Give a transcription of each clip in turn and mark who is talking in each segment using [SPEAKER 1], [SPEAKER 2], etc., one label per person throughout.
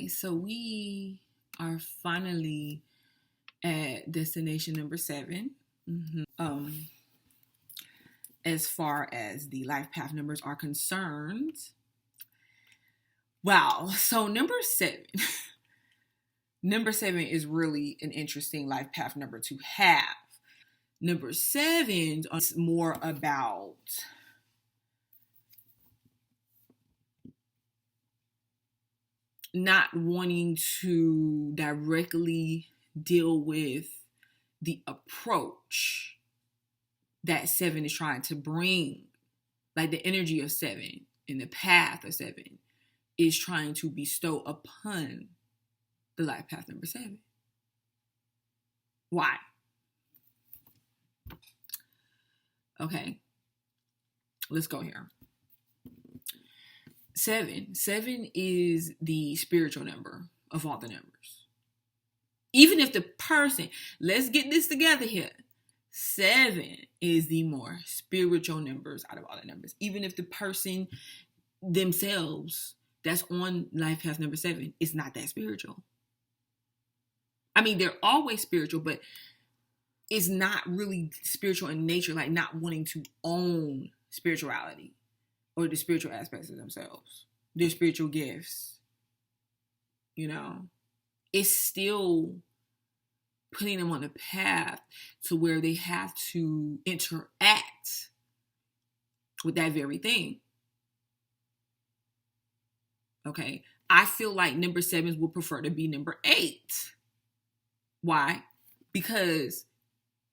[SPEAKER 1] Okay, so we are finally at destination number 7. As far as the life path numbers are concerned. Wow, so number 7. Number 7 is really an interesting life path number to have. Number 7 is more about not wanting to directly deal with the approach that 7 is trying to bring. Like the energy of 7 and the path of 7 is trying to bestow upon the life path number 7. Why? Okay, let's go here. 7 is the spiritual number of all the numbers. Even if the person, let's get this together here. 7 is the more spiritual numbers out of all the numbers. Even if the person themselves that's on life path number 7 is not that spiritual. I mean, they're always spiritual, but it's not really spiritual in nature, like not wanting to own spirituality or the spiritual aspects of themselves, their spiritual gifts. You know, it's still putting them on a path to where they have to interact with that very thing. Okay, I feel like number 7s would prefer to be number 8. Why? Because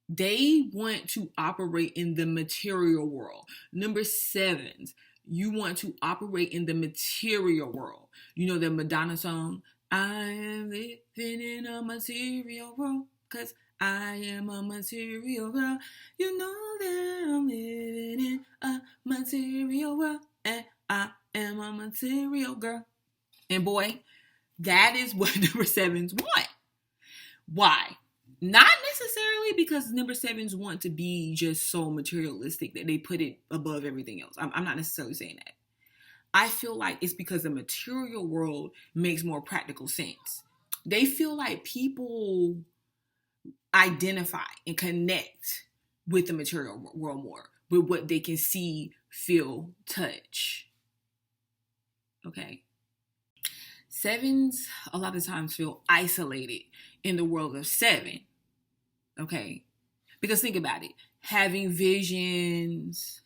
[SPEAKER 1] they want to operate in the material world. Number 7s, you want to operate in the material world. You know the Madonna song, I am living in a material world because I am a material girl. You know that I'm living in a material world and I am a material girl. And boy, that is what number 7s want. Why? Not necessarily because number 7s want to be just so materialistic that they put it above everything else. I'm not necessarily saying that. I feel like it's because the material world makes more practical sense. They feel like people identify and connect with the material world more, with what they can see, feel, touch. Okay. 7s a lot of times feel isolated in the world of 7. Okay. Because think about it. Having visions,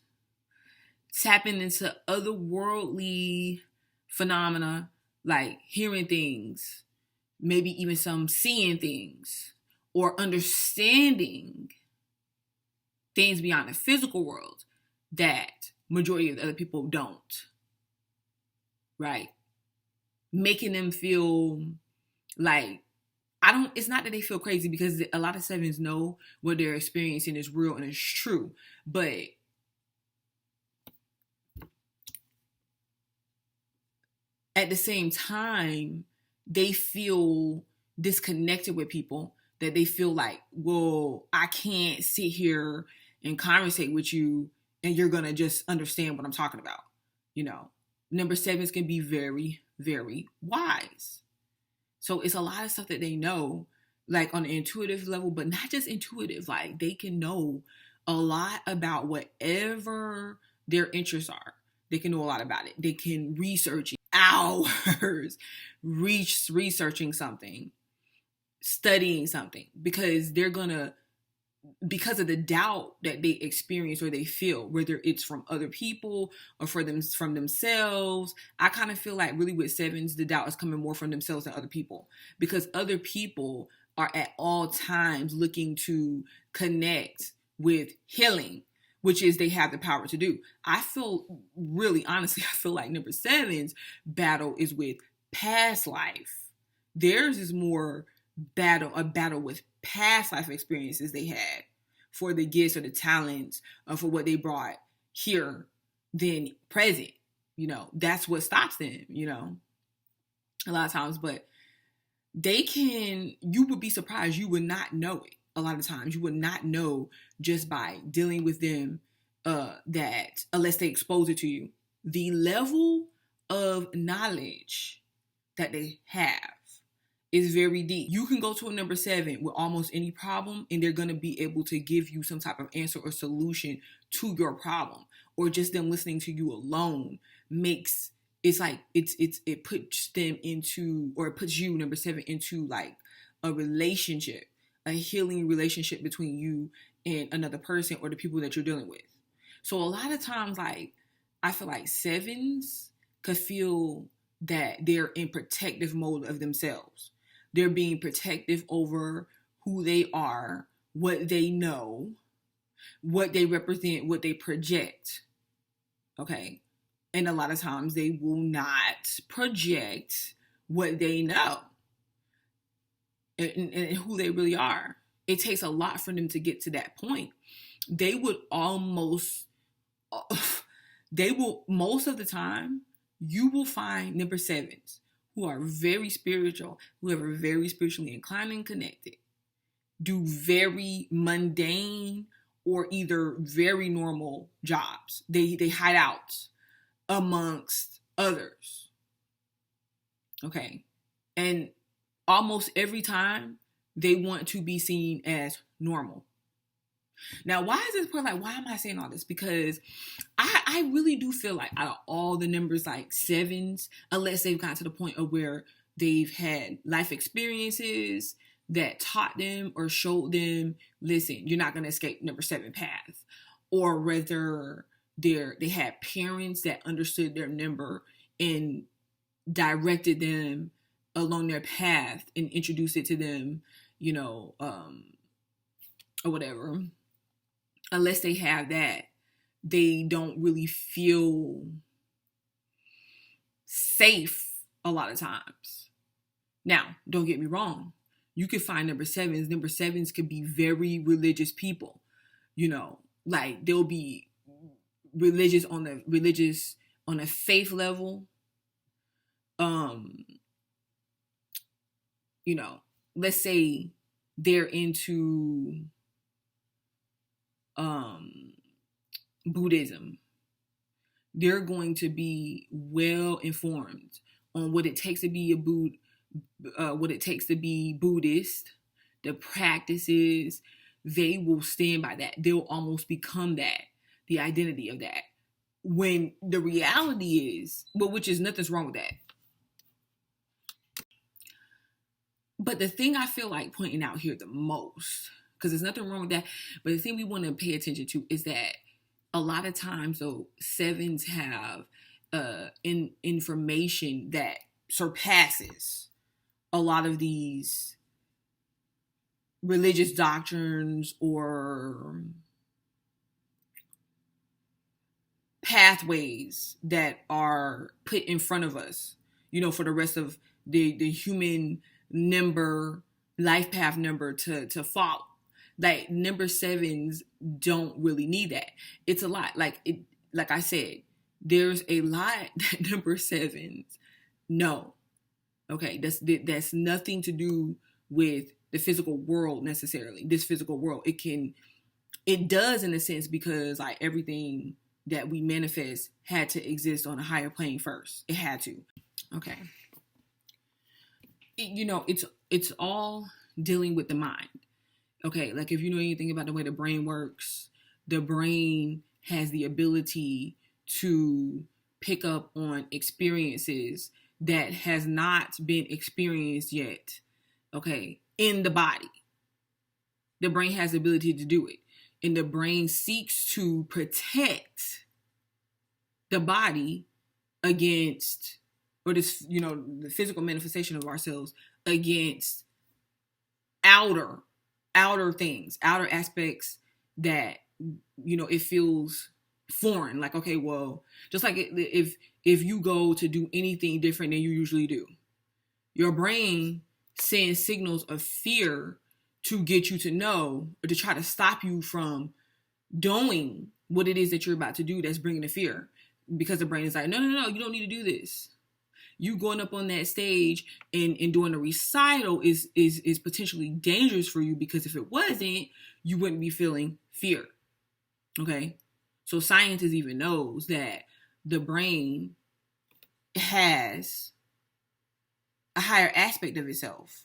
[SPEAKER 1] tapping into otherworldly phenomena, like hearing things, maybe even some seeing things, or understanding things beyond the physical world that majority of the other people don't. Right? Making them feel like, it's not that they feel crazy, because a lot of 7s know what they're experiencing is real and it's true. But at the same time, they feel disconnected with people, that they feel like, well, I can't sit here and conversate with you and you're going to just understand what I'm talking about. You know, number 7s can be very, very wise. So it's a lot of stuff that they know, like on an intuitive level, but not just intuitive. Like they can know a lot about whatever their interests are. They can know a lot about it. They can research hours, researching something, studying something, because because of the doubt that they experience or they feel, whether it's from other people or from themselves. I kind of feel like really with 7s, the doubt is coming more from themselves than other people, because other people are at all times looking to connect with healing, which is they have the power to do. I feel really, honestly, I feel like number 7's battle is with past life. Theirs is more a battle with past life experiences they had for the gifts or the talents or for what they brought here than present. You know, that's what stops them, you know, a lot of times. But you would be surprised. You would not know it. A lot of times you would not know just by dealing with them that unless they expose it to you, the level of knowledge that they have is very deep. You can go to a number 7 with almost any problem, and they're going to be able to give you some type of answer or solution to your problem. Or just them listening to you alone makes it puts them into, or it puts you, number 7, into like a relationship, a healing relationship between you and another person or the people that you're dealing with. So a lot of times, like, I feel like 7s could feel that they're in protective mode of themselves. They're being protective over who they are, what they know, what they represent, what they project. Okay? And a lot of times they will not project what they know and who they really are. It takes a lot for them to get to that point. Most of the time, you will find number 7s who are very spiritual, who are very spiritually inclined and connected, do very mundane or either very normal jobs. They hide out amongst others. Okay. And almost every time they want to be seen as normal. Now, why is this part, like, why am I saying all this? Because I really do feel like out of all the numbers, like 7s, unless they've gotten to the point of where they've had life experiences that taught them or showed them, listen, you're not going to escape number 7 path. Or whether they had parents that understood their number and directed them along their path and introduced it to them, or whatever. Unless they have that, they don't really feel safe a lot of times. Now, don't get me wrong. You can find number 7s. Number 7s could be very religious people. Like they'll be religious on a faith level. Let's say they're into Buddhism. They're going to be well informed on what it takes to be Buddhist, the practices. They will stand by that. They'll almost become that, the identity of that. When the reality is, which is nothing's wrong with that. But the thing I feel like pointing out here the most, because there's nothing wrong with that, but the thing we want to pay attention to is that a lot of times, though, 7s have information that surpasses a lot of these religious doctrines or pathways that are put in front of us, for the rest of the human life path number to follow. Like number 7s don't really need that. It's a lot. Like I said, there's a lot that number 7s know. Okay, that's nothing to do with the physical world necessarily. This physical world, it does in a sense, because like everything that we manifest had to exist on a higher plane first. It had to. Okay. It's all dealing with the mind. Okay, like if you know anything about the way the brain works, the brain has the ability to pick up on experiences that has not been experienced yet, okay, in the body. The brain has the ability to do it. And the brain seeks to protect the body against, or this, the physical manifestation of ourselves against outer things, outer aspects that, it feels foreign. Like, okay, well, just like if you go to do anything different than you usually do, your brain sends signals of fear to get you to know, or to try to stop you from doing what it is that you're about to do that's bringing the fear. Because the brain is like, no, you don't need to do this. You going up on that stage and doing a recital is potentially dangerous for you, because if it wasn't, you wouldn't be feeling fear. Okay? So scientists even knows that the brain has a higher aspect of itself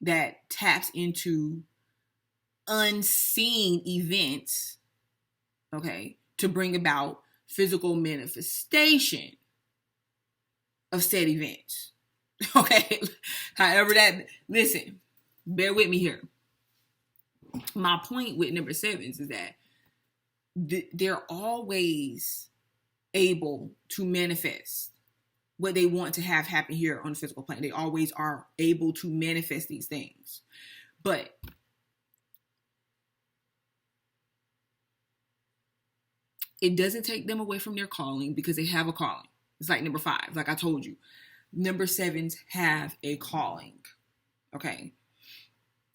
[SPEAKER 1] that taps into unseen events, okay, to bring about physical manifestation of said events. Okay, however that, listen, bear with me here. My point with number sevens is that they're always able to manifest what they want to have happen here on the physical plane. They always are able to manifest these things. But it doesn't take them away from their calling, because they have a calling. It's like number 5, like I told you. Number 7s have a calling, okay?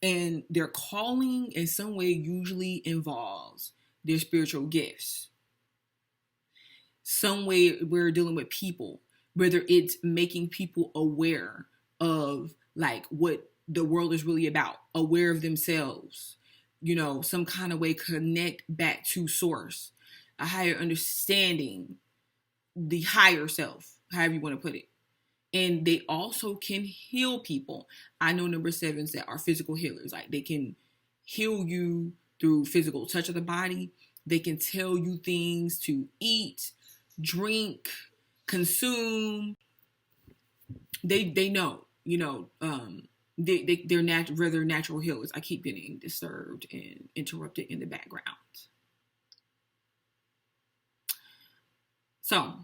[SPEAKER 1] And their calling in some way usually involves their spiritual gifts. Some way we're dealing with people, whether it's making people aware of like what the world is really about, aware of themselves, you know, some kind of way connect back to source, a higher understanding, the higher self, however you want to put it. And they also can heal people. I know number 7s that are physical healers. Like they can heal you through physical touch of the body. They can tell you things to eat, drink, consume. They know, you know, they're rather natural healers. I keep getting disturbed and interrupted in the background. So,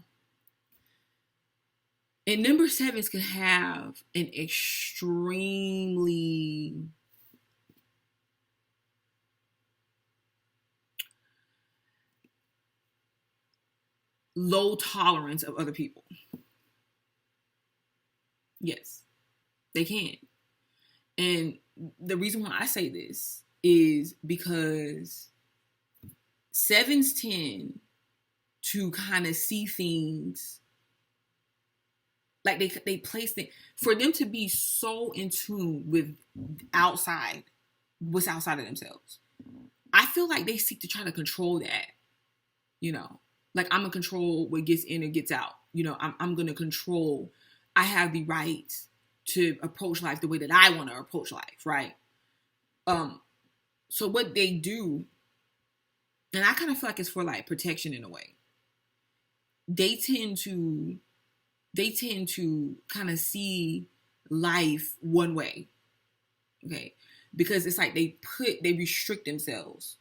[SPEAKER 1] and number 7s can have an extremely low tolerance of other people. Yes, they can. And the reason why I say this is because 7s tend to kind of see things like they place things, for them to be so in tune with outside, what's outside of themselves. I feel like they seek to try to control that, you know, like I'm gonna control what gets in and gets out. You know, I'm gonna control. I have the right to approach life the way that I want to approach life, right? So what they do, and I kind of feel like it's for like protection in a way. They tend to kind of see life one way, okay? Because it's like they restrict themselves.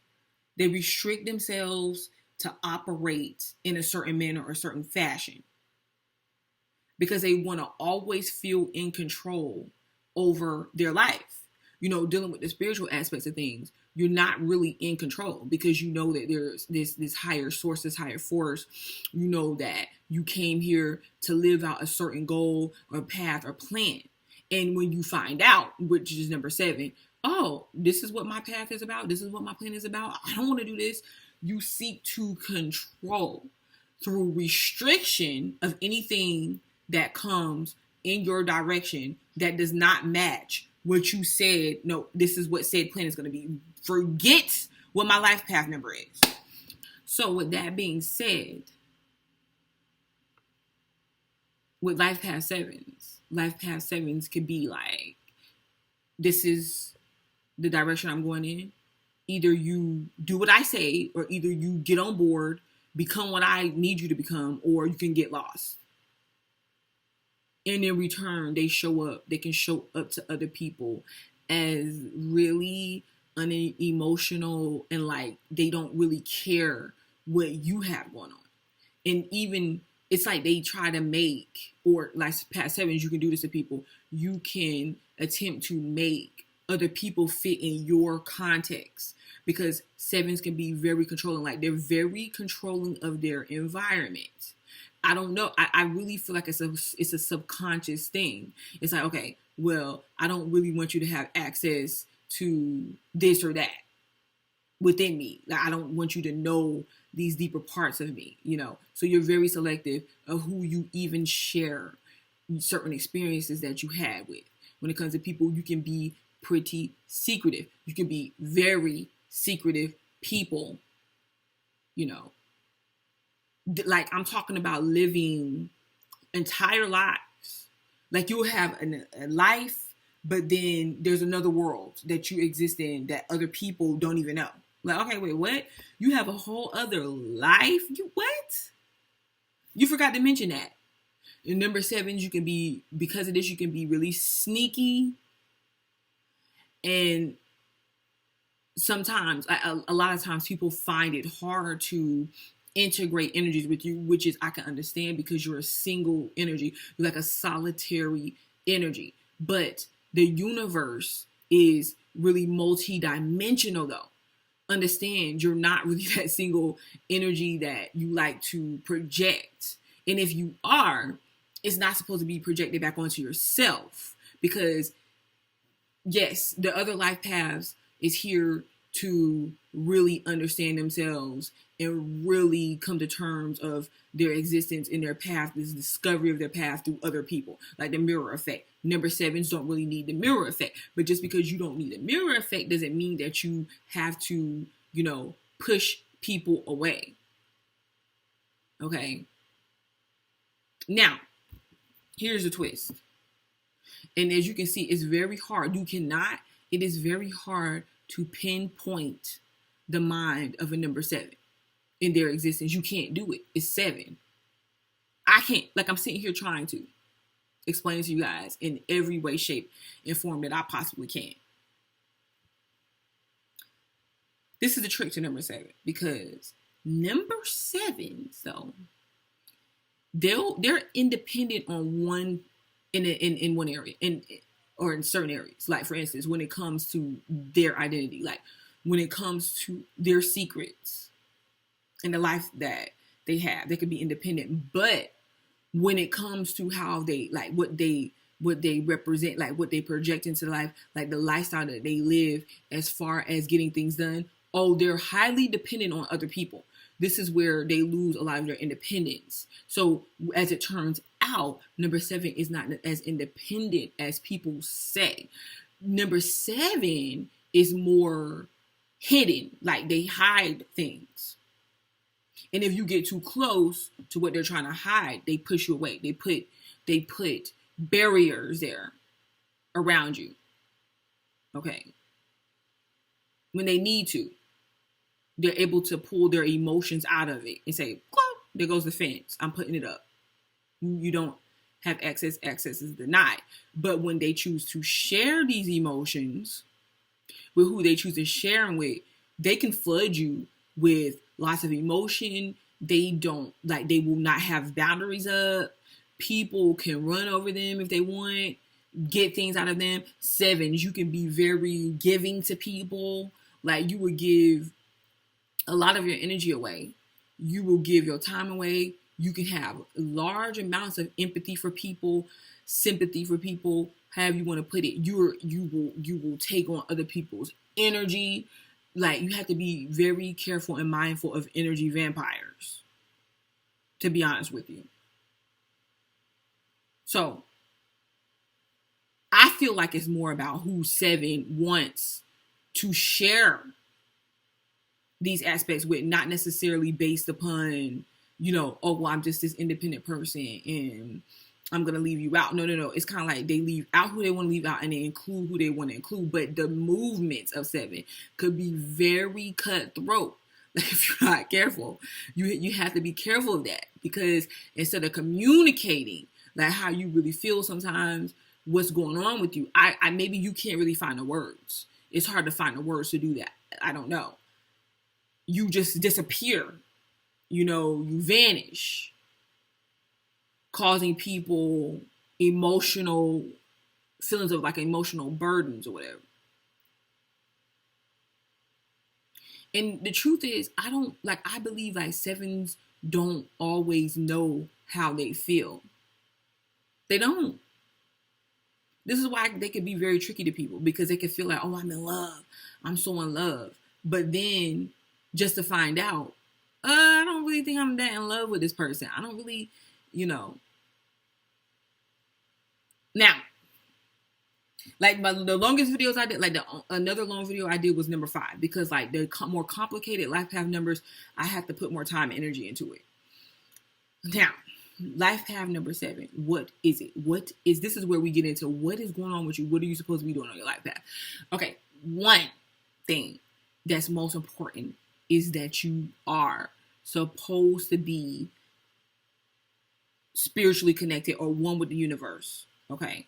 [SPEAKER 1] They restrict themselves to operate in a certain manner or a certain fashion, because they want to always feel in control over their life. You know, dealing with the spiritual aspects of things, you're not really in control, because you know that there's this higher source, this higher force. You know that you came here to live out a certain goal or path or plan. And when you find out, which is number 7, oh, this is what my path is about, this is what my plan is about, I don't want to do this. You seek to control through restriction of anything that comes in your direction that does not match what you said. No, this is what said plan is going to be. Forget what my life path number is. So with that being said, with life path 7s could be like, this is the direction I'm going in. Either you do what I say, or either you get on board, become what I need you to become, or you can get lost. And in return, they can show up to other people as really unemotional, and like they don't really care what you have going on. And even it's like they try to make, or like past 7s, you can do this to people. You can attempt to make other people fit in your context, because 7s can be very controlling. Like they're very controlling of their environment. I don't know. I really feel like it's a subconscious thing. It's like, okay, well, I don't really want you to have access to this or that within me. Like, I don't want you to know these deeper parts of me, you know? So you're very selective of who you even share certain experiences that you had with. When it comes to people, you can be pretty secretive. You can be very secretive people, you know? Like I'm talking about living entire lives Like you'll have a life, but then there's another world that you exist in that other people don't even know. Like, okay, wait, what? You have a whole other life? You what? You forgot to mention that. In number sevens, you can be, because of this, you can be really sneaky. And sometimes, a lot of times, people find it hard to integrate energies with you, which is, I can understand, because you're a single energy. You're like a solitary energy. But the universe is really multi-dimensional, though. Understand, you're not really that single energy that you like to project. And if you are, it's not supposed to be projected back onto yourself, because yes, the other life paths is here to really understand themselves and really come to terms of their existence and their path, this discovery of their path through other people, like the mirror effect. Number sevens don't really need the mirror effect, but just because you don't need the mirror effect doesn't mean that you have to, push people away. Okay. Now, here's a twist. And as you can see, it's very hard. It is very hard to pinpoint the mind of a number seven in their existence. You can't do it. It's seven. I can't, like, I'm sitting here trying to explain to you guys in every way, shape, and form that I possibly can. This is the trick to number seven, because number sevens, though, they're independent on one in one area, or in certain areas. Like, for instance, when it comes to their identity, like when it comes to their secrets and the life that they have, they can be independent. But when it comes to how they, like, what they represent, like what they project into life, like the lifestyle that they live as far as getting things done, they're highly dependent on other people. This is where they lose a lot of their independence. So as it turns out, number seven is not as independent as people say. Number seven is more hidden, like they hide things. And if you get too close to what they're trying to hide, they push you away. They put barriers there around you. Okay. When they need to, they're able to pull their emotions out of it and say, there goes the fence. I'm putting it up. You don't have access. Access is denied. But when they choose to share these emotions with who they choose to share them with, they can flood you with lots of emotion. They will not have boundaries up. People can run over them if they want, get things out of them. Sevens, you can be very giving to people. Like, you would give a lot of your energy away. You will give your time away. You can have large amounts of empathy for people, sympathy for people, however you want to put it. You will take on other people's energy. Like, you have to be very careful and mindful of energy vampires, to be honest with you. So I feel like it's more about who seven wants to share these aspects with, not necessarily based upon, I'm just this independent person and I'm going to leave you out. No. It's kind of like they leave out who they want to leave out and they include who they want to include. But the movements of seven could be very cutthroat. Like, if you're not careful, you have to be careful of that, because instead of communicating like how you really feel sometimes, what's going on with you, I maybe you can't really find the words. It's hard to find the words to do that. I don't know. You just disappear, you vanish, causing people emotional feelings of like emotional burdens or whatever. And the truth is, I believe like sevens don't always know how they feel. They don't. This is why they can be very tricky to people, because they can feel like, I'm in love. I'm so in love. But then, just to find out, I don't really think I'm that in love with this person. I don't really, Now, like the longest videos I did, like another long video I did was number 5, because like the more complicated life path numbers, I have to put more time and energy into it. Now, life path number 7. What is it? This is where we get into what is going on with you. What are you supposed to be doing on your life path? Okay, one thing that's most important is that you are supposed to be spiritually connected or one with the universe. Okay.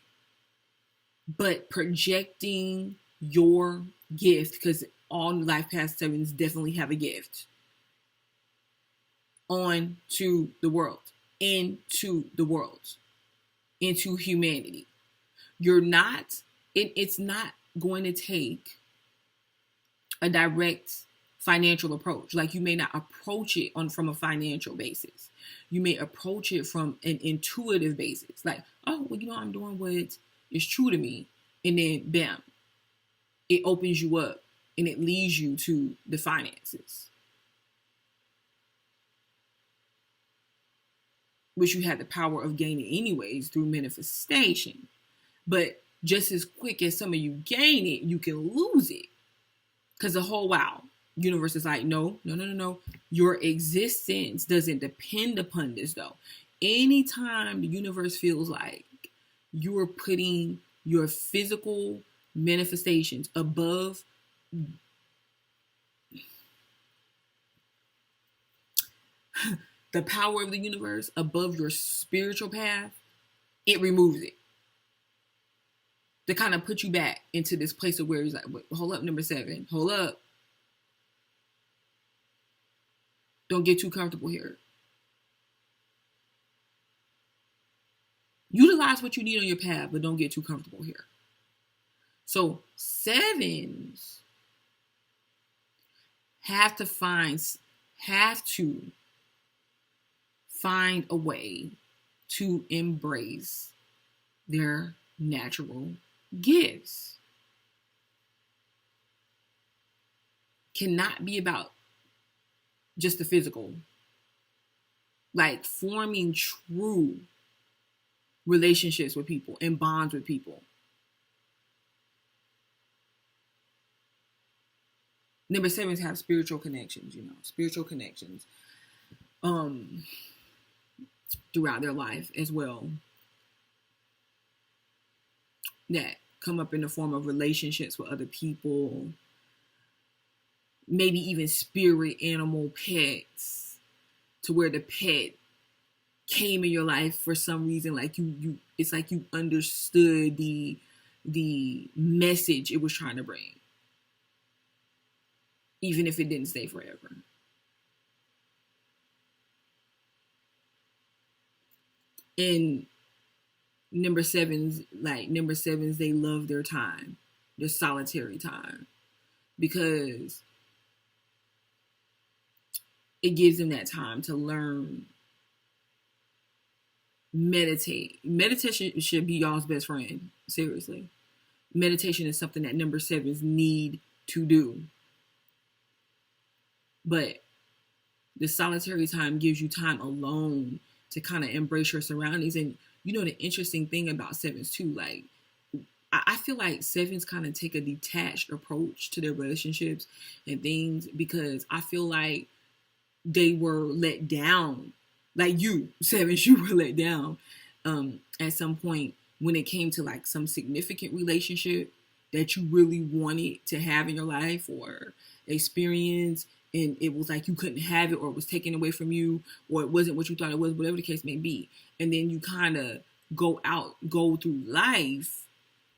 [SPEAKER 1] But projecting your gift, because all life path 7s definitely have a gift, on to the world, into humanity. It's not going to take a direct financial approach. Like, you may not approach it from a financial basis. You may approach it from an intuitive basis. Like, oh, well, I'm doing what is true to me. And then, bam, it opens you up and it leads you to the finances, which you have the power of gaining anyways through manifestation. But just as quick as some of you gain it, you can lose it. Because the whole universe is like, no. Your existence doesn't depend upon this, though. Anytime the universe feels like you're putting your physical manifestations above the power of the universe, above your spiritual path, it removes it. To kind of put you back into this place of where he's like, hold up, number 7, hold up. Don't get too comfortable here. Utilize what you need on your path, but don't get too comfortable here. So 7s have to find a way to embrace their natural gifts. Cannot be about just the physical. Like, forming true relationships with people and bonds with people. Number 7s have spiritual connections, throughout their life as well, that come up in the form of relationships with other people, maybe even spirit animal pets, to where the pet came in your life for some reason. Like, it's like you understood the message it was trying to bring, even if it didn't stay forever. And number sevens, they love their time, their solitary time, because it gives them that time to learn, meditate. Meditation should be y'all's best friend. Seriously. Meditation is something that number 7s need to do. But the solitary time gives you time alone to kind of embrace your surroundings. And the interesting thing about 7s too, like, I feel like 7s kind of take a detached approach to their relationships and things, because I feel like they were let down. Like, you 7s, you were let down at some point when it came to like some significant relationship that you really wanted to have in your life or experience, and it was like you couldn't have it, or it was taken away from you, or it wasn't what you thought it was, whatever the case may be. And then you kind of go through life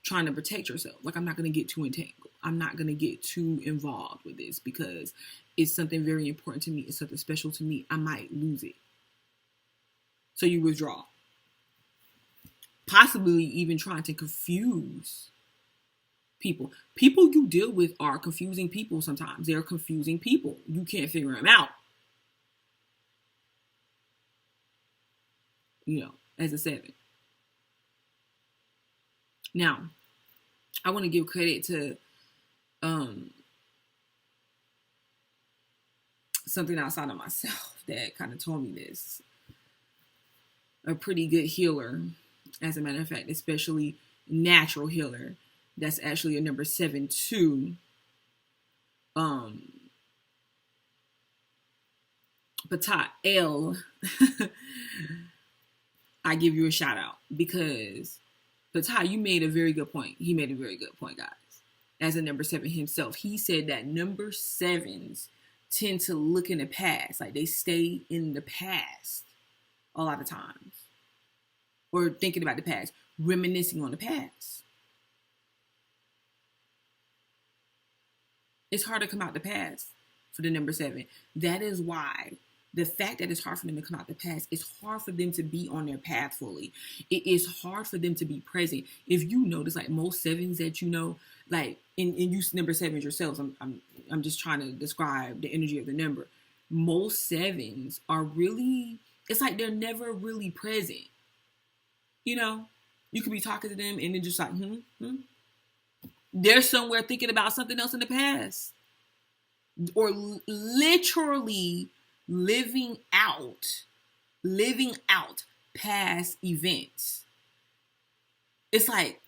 [SPEAKER 1] trying to protect yourself. Like, I'm not going to get too entangled. I'm not going to get too involved with this because it's something very important to me. It's something special to me. I might lose it. So you withdraw. Possibly even trying to confuse people. People you deal with are confusing people sometimes. They're confusing people. You can't figure them out. As a 7. Now, I want to give credit to something outside of myself that kind of told me this. A pretty good healer, as a matter of fact, especially natural healer. That's actually a number 7 too. Patat El I give you a shout out because Ty, you made a very good point. He made a very good point, guys. As a number 7 himself, he said that number 7s tend to look in the past, like they stay in the past a lot of times, or thinking about the past, reminiscing on the past. It's hard to come out the past for the number 7. That is why the fact that it's hard for them to come out the past, it's hard for them to be on their path fully. It is hard for them to be present. If you notice, like most 7s that you know, like in you number 7s yourselves, I'm just trying to describe the energy of the number. Most 7s are really, it's like they're never really present. You know, you could be talking to them and they're just like, They're somewhere thinking about something else in the past, or literally living out past events. It's like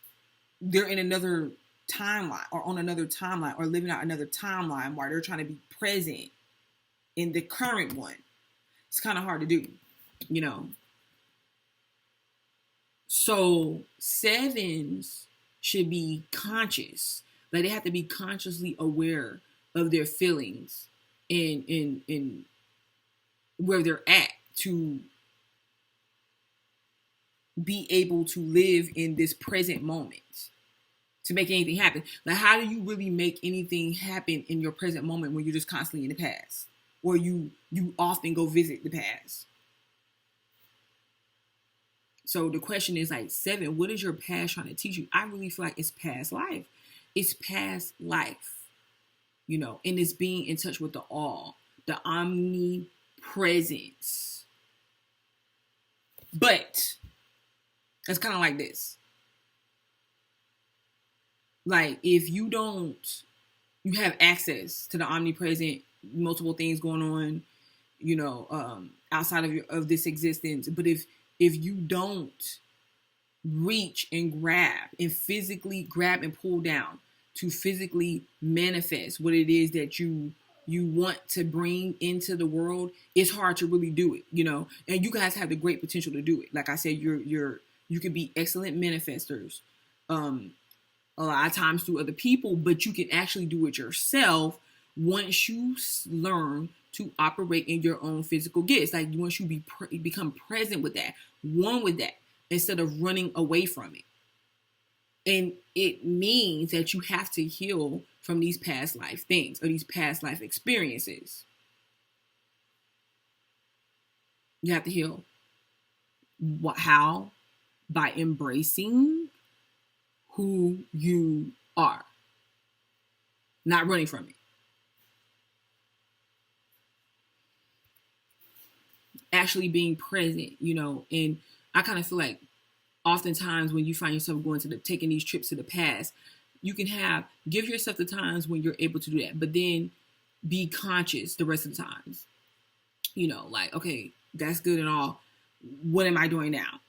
[SPEAKER 1] they're in another timeline, or on another timeline, or living out another timeline while they're trying to be present in the current one. It's kind of hard to do, you know. So 7s should be conscious. Like they have to be consciously aware of their feelings and where they're at to be able to live in this present moment, to make anything happen. Like, how do you really make anything happen in your present moment when you're just constantly in the past, or you often go visit the past? So the question is, like, 7, what is your past trying to teach you? I really feel like it's past life. It's past life, you know, and it's being in touch with the all, the omnipresence. But it's kind of like this. Like, if you have access to the omnipresent, multiple things going on, you know, outside of this existence. But if you don't reach and grab and physically grab and pull down to physically manifest what it is that you want to bring into the world, it's hard to really do it, you know. And you guys have the great potential to do it. Like I said, you can be excellent manifestors a lot of times through other people, but you can actually do it yourself once you learn to operate in your own physical gifts. Like once you become present with that, one with that, instead of running away from it. And it means that you have to heal from these past life things, or these past life experiences. You have to heal. How? By embracing who you are, not running from it. Actually being present, you know. And I kind of feel like oftentimes when you find yourself taking these trips to the past, you can give yourself the times when you're able to do that, but then be conscious the rest of the times. You know, like, okay, that's good and all. What am I doing now?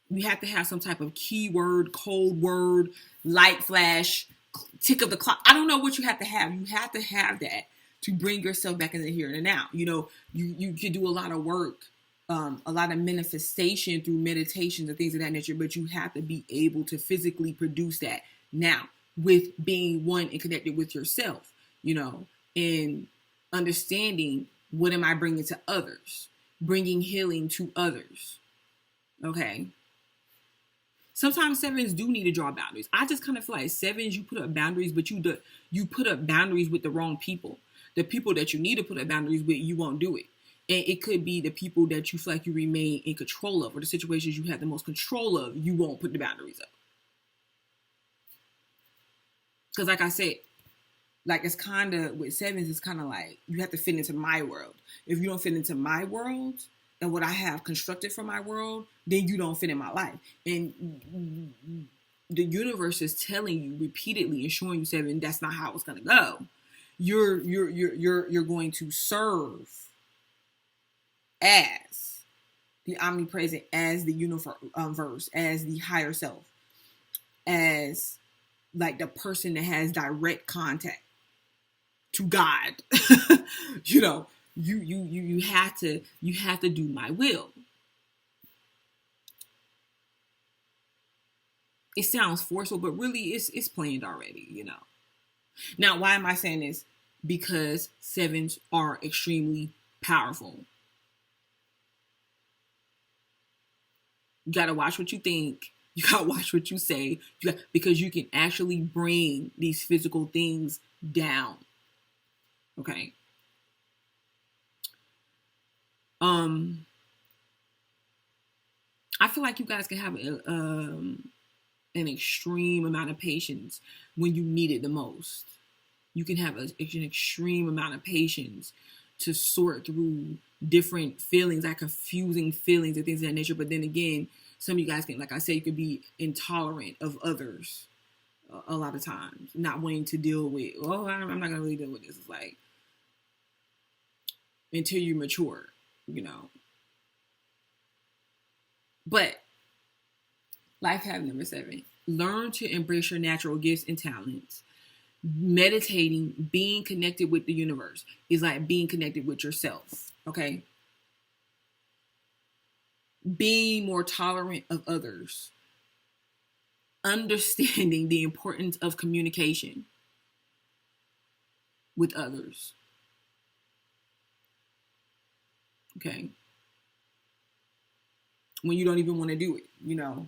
[SPEAKER 1] You have to have some type of keyword, code word, light flash, tick of the clock. I don't know what you have to have. You have to have that to bring yourself back in the here and the now. You know, you can do a lot of work, a lot of manifestation through meditations and things of that nature, but you have to be able to physically produce that now with being one and connected with yourself, you know, and understanding what am I bringing to others, bringing healing to others. Okay. Sometimes 7s do need to draw boundaries. I just kind of feel like 7s, you put up boundaries, but you put up boundaries with the wrong people. The people that you need to put up boundaries with, you won't do it. And it could be the people that you feel like you remain in control of, or the situations you have the most control of, you won't put the boundaries up. Because like I said, like it's kind of, with 7s, it's kind of like you have to fit into my world. If you don't fit into my world and what I have constructed for my world, then you don't fit in my life. And the universe is telling you repeatedly and showing you, 7, that's not how it's going to go. You're going to serve as the omnipresent, as the universe, as the higher self, as like the person that has direct contact to God, you know, You have to do my will. It sounds forceful, but really it's planned already, you know. Now, why am I saying this? Because sevens are extremely powerful. You gotta watch what you think. You gotta watch what you say. Because you can actually bring these physical things down. Okay. I feel like you guys can have an extreme amount of patience when you need it the most. You can have an extreme amount of patience to sort through different feelings, like confusing feelings and things of that nature. But then again, some of you guys can, like I say, you could be intolerant of others a lot of times, not wanting to deal with, oh, I'm not going to really deal with this. It's like, until you mature, you know. But life hack number 7, learn to embrace your natural gifts and talents. Meditating, being connected with the universe is like being connected with yourself. Okay. Being more tolerant of others. Understanding the importance of communication with others. Okay. When you don't even want to do it, you know.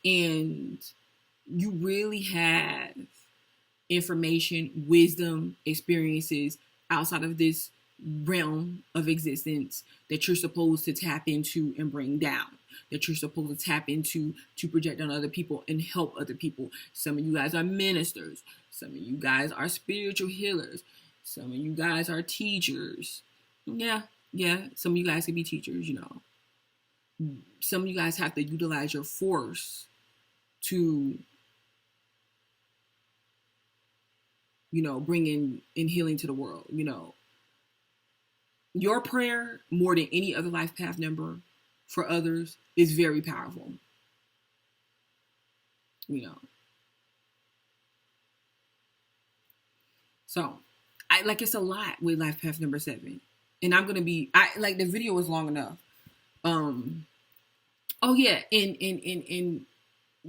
[SPEAKER 1] And you really have information, wisdom, experiences outside of this realm of existence that you're supposed to tap into and bring down, that you're supposed to tap into to project on other people and help other people. Some of you guys are ministers. Some of you guys are spiritual healers. Some of you guys are teachers. Yeah. Some of you guys can be teachers, you know. Some of you guys have to utilize your force to, you know, bring in healing to the world. You know, your prayer, more than any other life path number for others, is very powerful. You know. So, it's a lot with life path number 7. And I'm going to be, the video was long enough. Oh yeah, and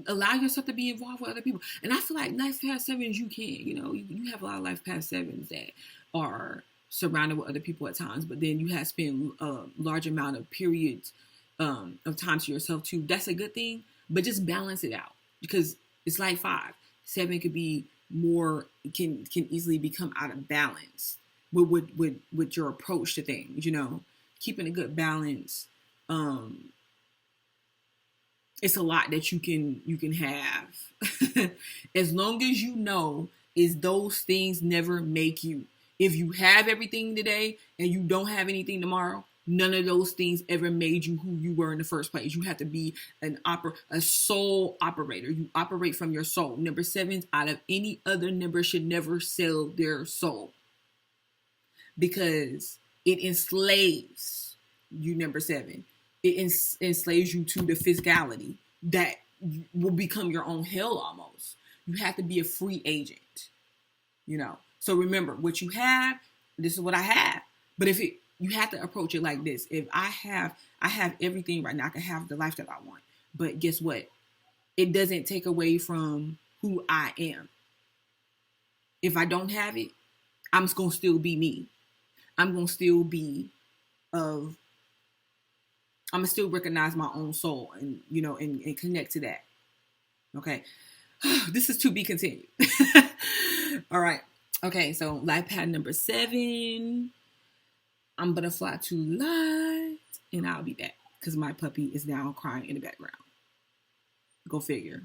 [SPEAKER 1] allow yourself to be involved with other people. And I feel like life path 7s, you can, you know, you have a lot of life path 7s that are surrounded with other people at times, but then you have spent a large amount of periods of time to yourself too. That's a good thing, but just balance it out, because it's like 5. 7 could be more, can easily become out of balance with your approach to things, you know. Keeping a good balance. It's a lot that you can have. As long as you know is those things never make you. If you have everything today and you don't have anything tomorrow, none of those things ever made you who you were in the first place. You have to be a soul operator. You operate from your soul. Number 7s out of any other number should never sell their soul, because it enslaves you, number 7. It enslaves you to the physicality that will become your own hell almost. You have to be a free agent, you know. So remember, what you have, this is what I have. But you have to approach it like this. If I have everything right now, I can have the life that I want. But guess what? It doesn't take away from who I am. If I don't have it, I'm going to still be me. I'm going to still be I'm gonna still recognize my own soul and, you know, and connect to that. Okay. This is to be continued. All right. Okay. So life path number 7. I'm gonna fly to light and I'll be back because my puppy is now crying in the background. Go figure.